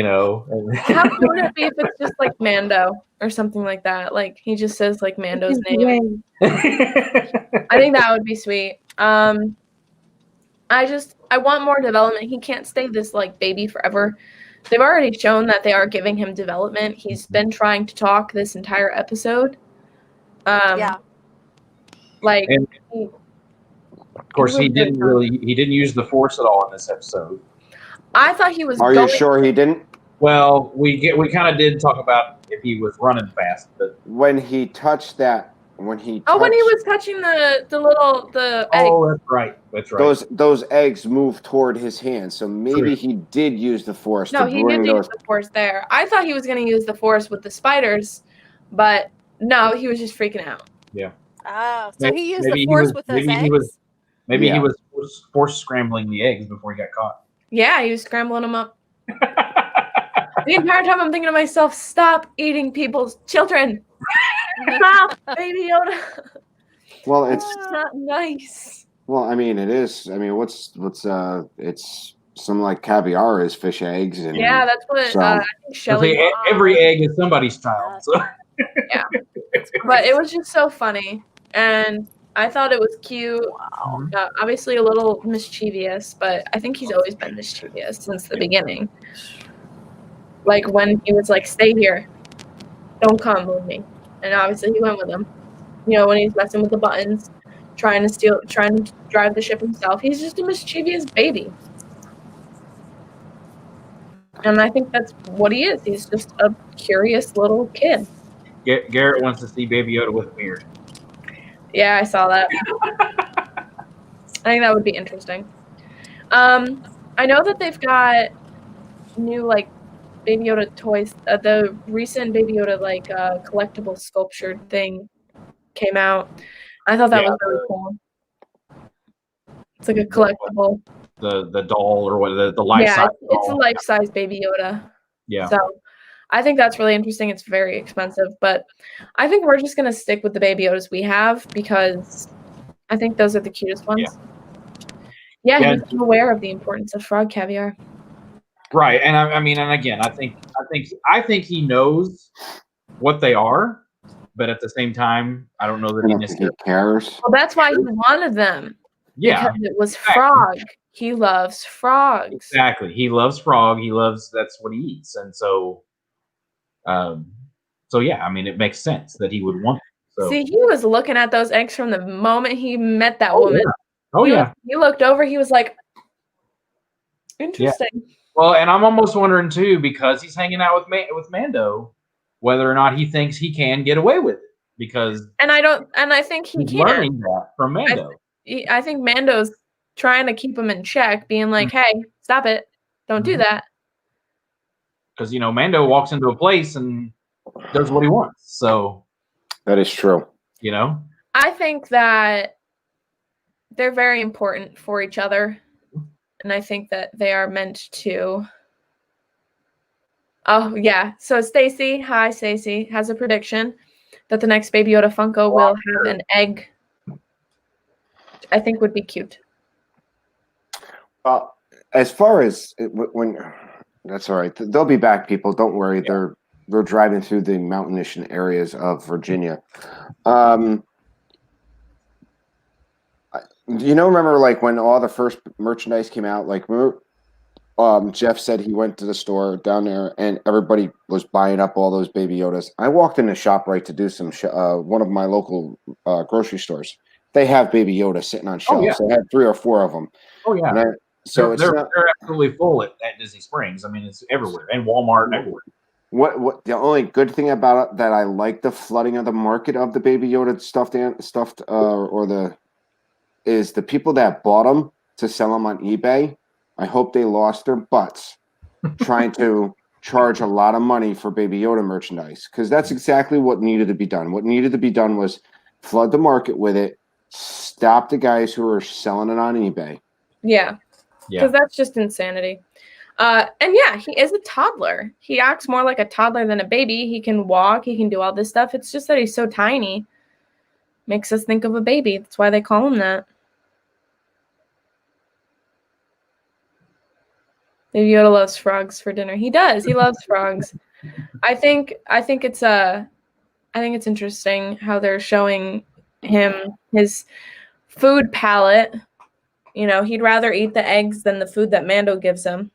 How cool would it be if it's just like Mando or something like that? Like he just says Mando's name. I think that would be sweet. I want more development. He can't stay this baby forever. They've already shown that they are giving him development. He's been trying to talk this entire episode. Of course, he didn't use the Force at all in this episode. I thought he was. Are you sure he didn't? Well, we kind of did talk about if he was running fast, but when he touched that, when he was touching the egg. Oh, that's right. Those eggs moved toward his hand, so maybe he did use the Force. No, he didn't use the Force there. I thought he was going to use the Force with the spiders, but no, he was just freaking out. Yeah. Oh, so he used the Force with those eggs? He was force scrambling the eggs before he got caught. Yeah, he was scrambling them up. The entire time I'm thinking to myself, stop eating people's children. Stop, Baby Yoda. Well, it's not nice. Well, I mean, it is. I mean, what's it's some caviar is fish eggs. And yeah, that's what I think Shelly. Every egg is somebody's child. So. Yeah. But it was just so funny. And I thought it was cute. Wow. Obviously a little mischievous, but I think he's always been mischievous since the beginning. When he was stay here. Don't come with me. And obviously he went with him. When he's messing with the buttons, trying to drive the ship himself. He's just a mischievous baby. And I think that's what he is. He's just a curious little kid. Garrett wants to see Baby Yoda with a beard. Yeah, I saw that. I think that would be interesting. I know that they've got new Baby Yoda toys. The recent Baby Yoda collectible sculptured thing came out. I thought that was really cool. It's a collectible. The doll or what the life size. Yeah, it's a life size Baby Yoda. Yeah. So I think that's really interesting. It's very expensive, but I think we're just gonna stick with the Baby Yodas we have because I think those are the cutest ones. Yeah, he's aware of the importance of frog caviar. Right, and I mean, and again, I think he knows what they are, but at the same time, I don't know that he necessarily cares. Well, that's why he wanted them. Yeah, because it was exactly. frog. He loves frogs. Exactly, he loves frog. That's what he eats, and so yeah. I mean, it makes sense that he would want. So. See, he was looking at those eggs from the moment he met that woman. Yeah. Oh yeah. He looked over. He was like, interesting. Yeah. Well, and I'm almost wondering too, because he's hanging out with Mando, whether or not he thinks he can get away with it. Because I think he can. Learning that from Mando. I think Mando's trying to keep him in check, being like, "Hey, stop it! Don't do that." Because Mando walks into a place and does what he wants. So that is true. I think that they're very important for each other. And I think that they are meant to. Oh, yeah. So Stacy, hi, Stacy, has a prediction that the next Baby Yoda Funko will have an egg. Which I think would be cute. As far as when that's all right. They'll be back, people. Don't worry. Yeah. They're driving through the mountainous areas of Virginia. Remember like when all the first merchandise came out, like remember Jeff said he went to the store down there and everybody was buying up all those Baby Yodas. I walked in the ShopRite to do some one of my local grocery stores. They have Baby Yoda sitting on shelves. They had 3 or 4 of them. Oh yeah. So they're absolutely full at Disney Springs. I mean, it's everywhere, and Walmart everywhere. What the only good thing about it that I like the flooding of the market of the Baby Yoda stuffed is the people that bought them to sell them on eBay. I hope they lost their butts trying to charge a lot of money for Baby Yoda merchandise, because that's exactly what needed to be done. What needed to be done was flood the market with it, stop the guys who are selling it on eBay. Yeah. Because that's just insanity. And yeah, he is a toddler. He acts more like a toddler than a baby. He can walk. He can do all this stuff. It's just that he's so tiny. Makes us think of a baby. That's why they call him that. Baby Yoda loves frogs for dinner. He does. He loves frogs. I think it's interesting how they're showing him his food palette. He'd rather eat the eggs than the food that Mando gives him.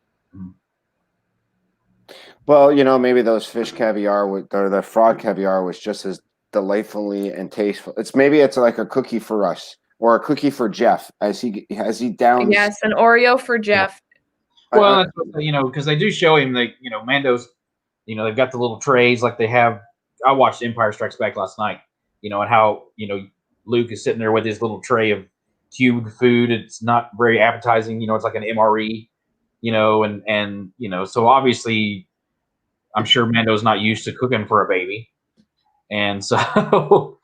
Well, maybe those fish caviar or the frog caviar was just as delightfully and tasteful. It's like a cookie for us or a cookie for Jeff as he downs. Yes, an Oreo for Jeff. Well, that's because they do show him Mando's. They've got the little trays like they have. I watched Empire Strikes Back last night. And how Luke is sitting there with his little tray of cubed food. It's not very appetizing. It's like an MRE. And so obviously, I'm sure Mando's not used to cooking for a baby, and so Well,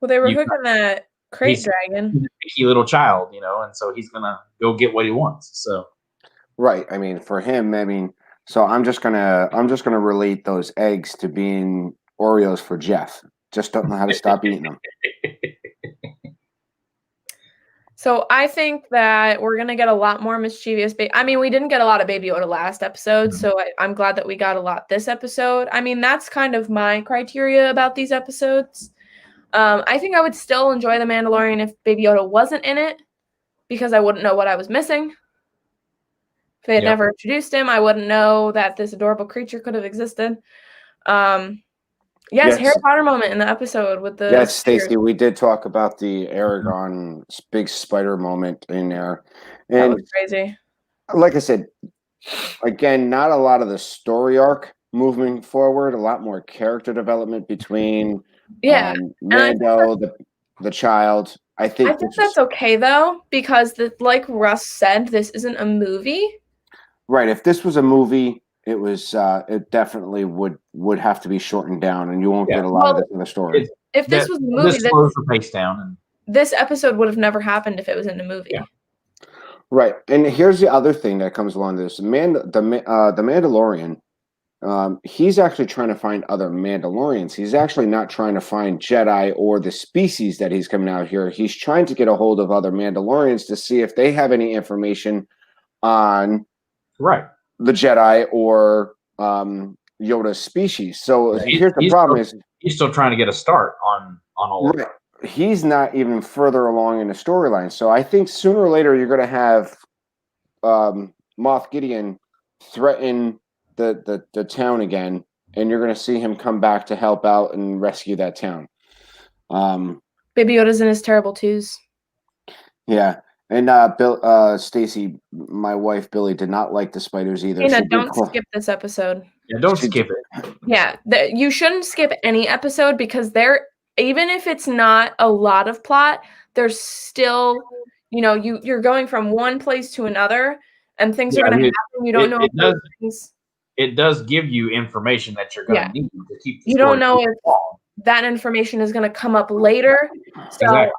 they were cooking that crate dragon. He's a picky little child, and so he's gonna go get what he wants. So, right. I mean, for him, so I'm just gonna relate those eggs to being Oreos for Jeff. Just don't know how to stop eating them. So I think that we're going to get a lot more mischievous. We didn't get a lot of Baby Yoda last episode, so I'm glad that we got a lot this episode. That's kind of my criteria about these episodes. I think I would still enjoy The Mandalorian if Baby Yoda wasn't in it, because I wouldn't know what I was missing. If they had never introduced him, I wouldn't know that this adorable creature could have existed. Yes, Harry Potter moment in the episode with the. Yes, Stacey, we did talk about the Aragon big spider moment in there. And that was crazy. Like I said, again, not a lot of the story arc moving forward, a lot more character development between Mando, the child. I think that's okay, though, because like Russ said, this isn't a movie. Right. If this was a movie, it definitely would have to be shortened down, and you won't get a lot of this in the story. If this was a movie, this slows the pace down. This episode would have never happened if it was in a movie. Yeah. Right. And here's the other thing that comes along this. The Mandalorian, he's actually trying to find other Mandalorians. He's actually not trying to find Jedi or the species that he's coming out here. He's trying to get a hold of other Mandalorians to see if they have any information on the Jedi or Yoda's species. So here's the problem: he's still trying to get a start on all of it. He's not even further along in the storyline. So I think sooner or later you're going to have Moff Gideon threaten the town again, and you're going to see him come back to help out and rescue that town. Baby Yoda's in his terrible twos. Yeah. And Stacy, my wife Billy, did not like the spiders either. Tina, don't skip this episode. Yeah, don't skip it. Yeah, you shouldn't skip any episode because even if it's not a lot of plot, there's still, you're going from one place to another, and things are going to happen. You don't know. It does give you information that you're going to need to keep. You don't know if that information is going to come up later. So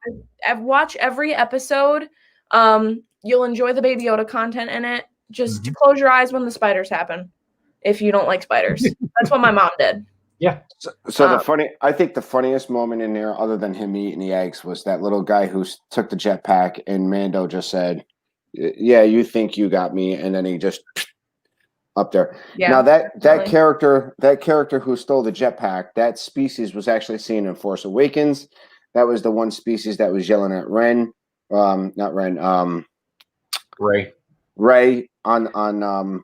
watch every episode. You'll enjoy the Baby Yoda content in it. Just close your eyes when the spiders happen. If you don't like spiders, that's what my mom did. Yeah. So I think the funniest moment in there, other than him eating the eggs, was that little guy who took the jetpack and Mando just said, "Yeah, you think you got me," and then he just up there. Yeah. Now that character who stole the jetpack, that species was actually seen in Force Awakens. That was the one species that was yelling at Ren, not Ren, Ray on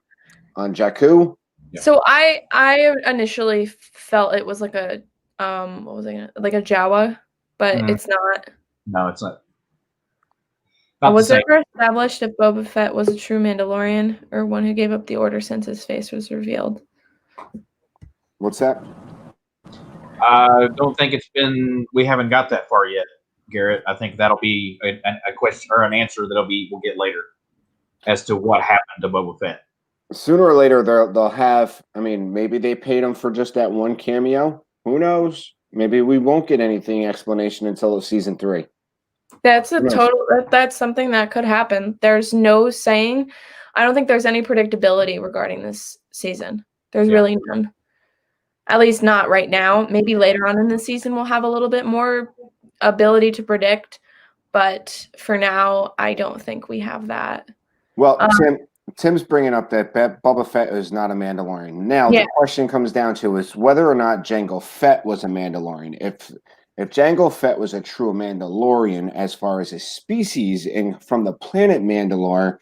Jakku. Yeah. So I initially felt it was like a like a Jawa, but it's not. No, it's not. Was it ever established if Boba Fett was a true Mandalorian or one who gave up the order since his face was revealed? What's that? I don't think we haven't got that far yet, Garrett. I think that'll be a question or an answer we'll get later as to what happened to Boba Fett. Sooner or later, they'll have. I mean, maybe they paid him for just that one cameo. Who knows? Maybe we won't get anything explanation until season 3. That's that's something that could happen. There's no saying. I don't think there's any predictability regarding this season. There's really none. At least not right now. Maybe later on in the season we'll have a little bit more ability to predict. But for now, I don't think we have that. Well, Tim's bringing up that Boba Fett is not a Mandalorian. Now, the question comes down to is whether or not Jango Fett was a Mandalorian. If Jango Fett was a true Mandalorian as far as a species and from the planet Mandalore,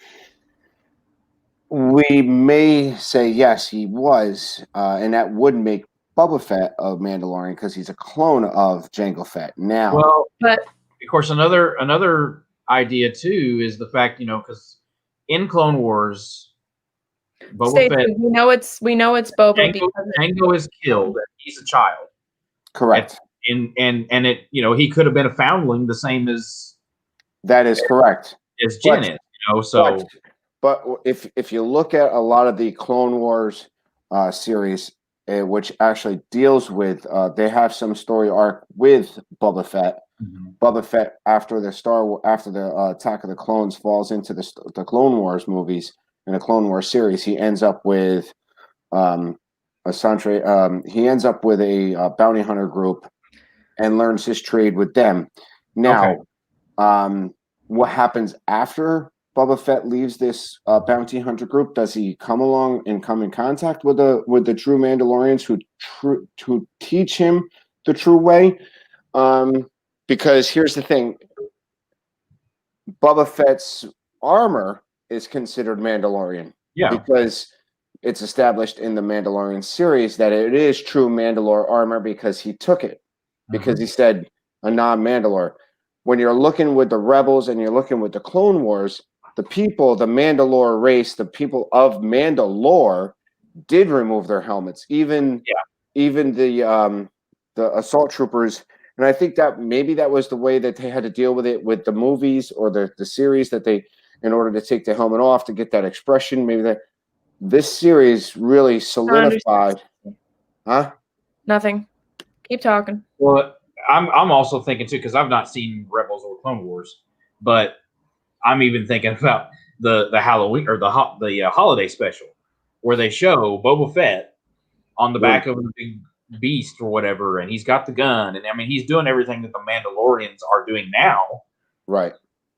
we may say yes, he was, and that would make Boba Fett a Mandalorian because he's a clone of Jango Fett. Now, well, but of course, another idea too is the fact because in Clone Wars, Boba Fett. We know it's Boba because Jango is killed. He's a child. Correct. And it he could have been a foundling the same as that is correct as Jen is. So. But if you look at a lot of the Clone Wars series, which actually deals with, they have some story arc with Boba Fett. Mm-hmm. Boba Fett after the Attack of the Clones falls into the Clone Wars movies in the Clone Wars series. He ends up with he ends up with a bounty hunter group and learns his trade with them. Now, what happens after Boba Fett leaves this bounty hunter group? Does he come along and come in contact with the true Mandalorians who teach him the true way? Because here's the thing: Boba Fett's armor is considered Mandalorian, because it's established in the Mandalorian series that it is true Mandalore armor because he took it, because he said a non-Mandalore. When you're looking with the Rebels and you're looking with the Clone Wars, the Mandalore race, the people of Mandalore did remove their helmets. Even the assault troopers. And I think that maybe that was the way that they had to deal with it with the movies or the series, that they, in order to take the helmet off to get that expression, maybe that this series really solidified. Huh? Nothing. Keep talking. Well, I'm also thinking too, because I've not seen Rebels or Clone Wars, but I'm even thinking about the Halloween or the holiday special where they show Boba Fett on the back of a big beast or whatever, and he's got the gun, and I mean he's doing everything that the Mandalorians are doing now, right?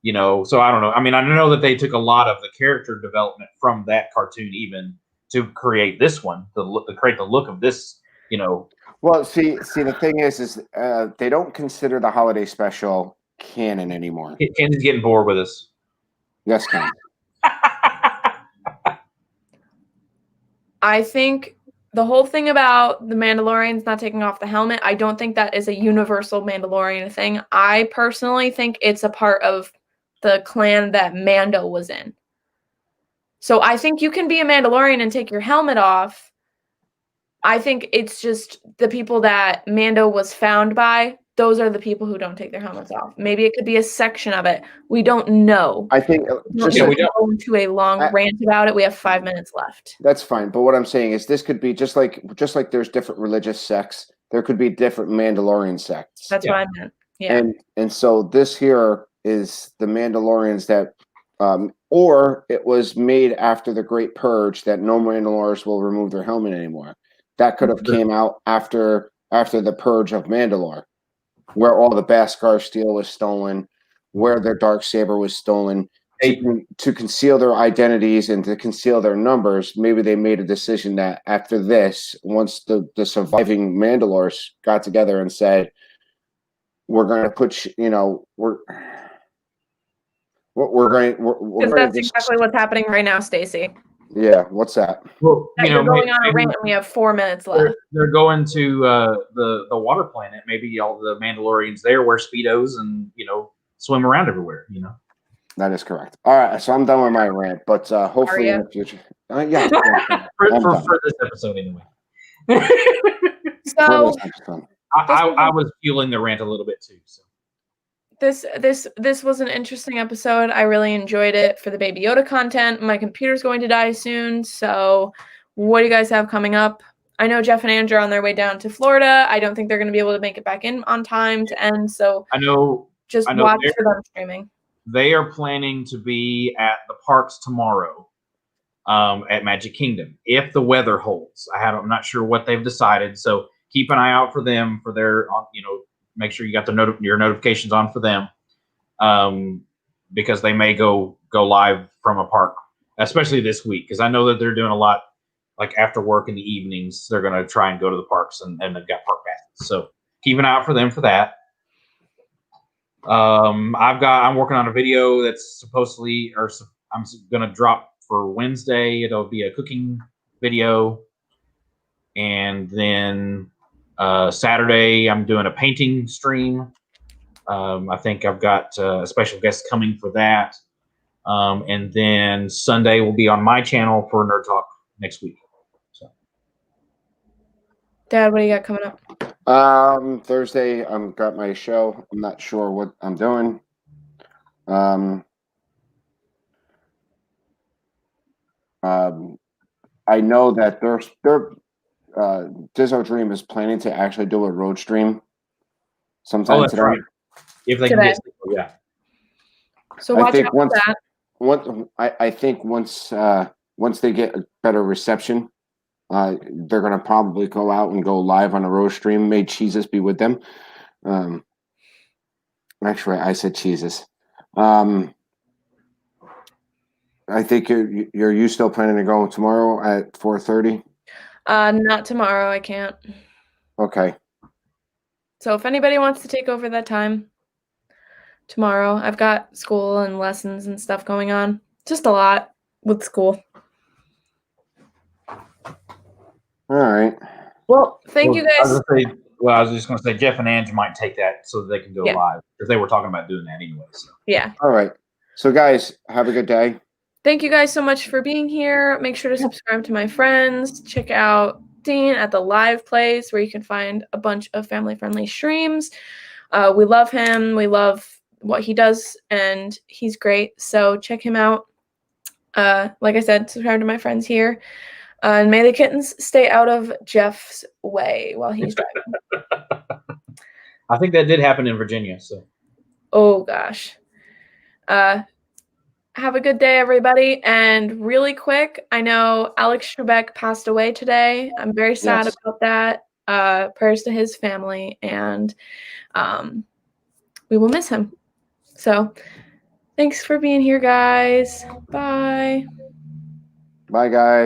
So I don't know. I mean, I know that they took a lot of the character development from that cartoon, even to create this one, to create the look of this, Well, see, the thing is they don't consider the holiday special canon anymore. Ken's getting bored with us. Yes, Ken. I think the whole thing about the Mandalorians not taking off the helmet, I don't think that is a universal Mandalorian thing. I personally think it's a part of the clan that Mando was in. So I think you can be a Mandalorian and take your helmet off. I think it's just the people that Mando was found by, those are the people who don't take their helmets off. Maybe it could be a section of it. We don't know. I think we don't go into a long rant about it. We have 5 minutes left. That's fine. But what I'm saying is this could be just like there's different religious sects, there could be different Mandalorian sects. That's what I meant. Yeah. And so this here is the Mandalorians that or it was made after the Great Purge that no Mandalorians will remove their helmet anymore. That could have came out after the Purge of Mandalore, where all the Beskar steel was stolen, where their Darksaber was stolen. To conceal their identities and to conceal their numbers, maybe they made a decision that after this, once the surviving Mandalores got together and said, we're going to put, Because that's exactly what's happening right now, Stacy. Yeah, what's that? Well, you're going on a rant and we have 4 minutes left. They're going to the water planet. Maybe all the Mandalorians there wear Speedos and, swim around everywhere, That is correct. All right, so I'm done with my rant, but hopefully in the future. Yeah. for this episode anyway. So I was fueling the rant a little bit too. So this was an interesting episode. I really enjoyed it for the Baby Yoda content. My computer's going to die soon, so what do you guys have coming up? I know Jeff and Andrew are on their way down to Florida. I don't think they're going to be able to make it back in on time to end, so I know watch for them streaming. They are planning to be at the parks tomorrow at Magic Kingdom if the weather holds. I'm not sure what they've decided, so keep an eye out for them for their make sure you got your notifications on for them, because they may go live from a park, especially this week, because I know that they're doing a lot, like after work in the evenings, they're going to try and go to the parks, and they've got park passes. So keep an eye out for them for that. I'm working on a video that's supposedly, I'm going to drop for Wednesday. It'll be a cooking video, and then Saturday, I'm doing a painting stream. I think I've got a special guest coming for that. And then Sunday will be on my channel for Nerd Talk next week. So. Dad, what do you got coming up? Thursday, I've got my show. I'm not sure what I'm doing. I know that Dizzo Dream is planning to actually do a road stream sometime today. Right. If they can get yeah. So watch out for that. I think once they get a better reception, they're going to probably go out and go live on a road stream. May Jesus be with them. Actually, I said Jesus. I think you're still planning to go tomorrow at 4:30? Not tomorrow. I can't. Okay. So if anybody wants to take over that time tomorrow, I've got school and lessons and stuff going on. Just a lot with school. All right. Well, thank you guys. I was just going to say Jeff and Ange might take that so that they can go live, because they were talking about doing that anyway. So. Yeah. All right. So guys, have a good day. Thank you guys so much for being here. Make sure to subscribe to my friends. Check out Dean at the Live Place, where you can find a bunch of family-friendly streams. We love him. We love what he does, and he's great. So check him out. Like I said, subscribe to my friends here. And may the kittens stay out of Jeff's way while he's driving. I think that did happen in Virginia. So. Oh, gosh. Have a good day, everybody. And really quick, I know Alex Trebek passed away today. I'm very sad about that. Prayers to his family, and we will miss him. So thanks for being here, guys. Bye. Bye, guys.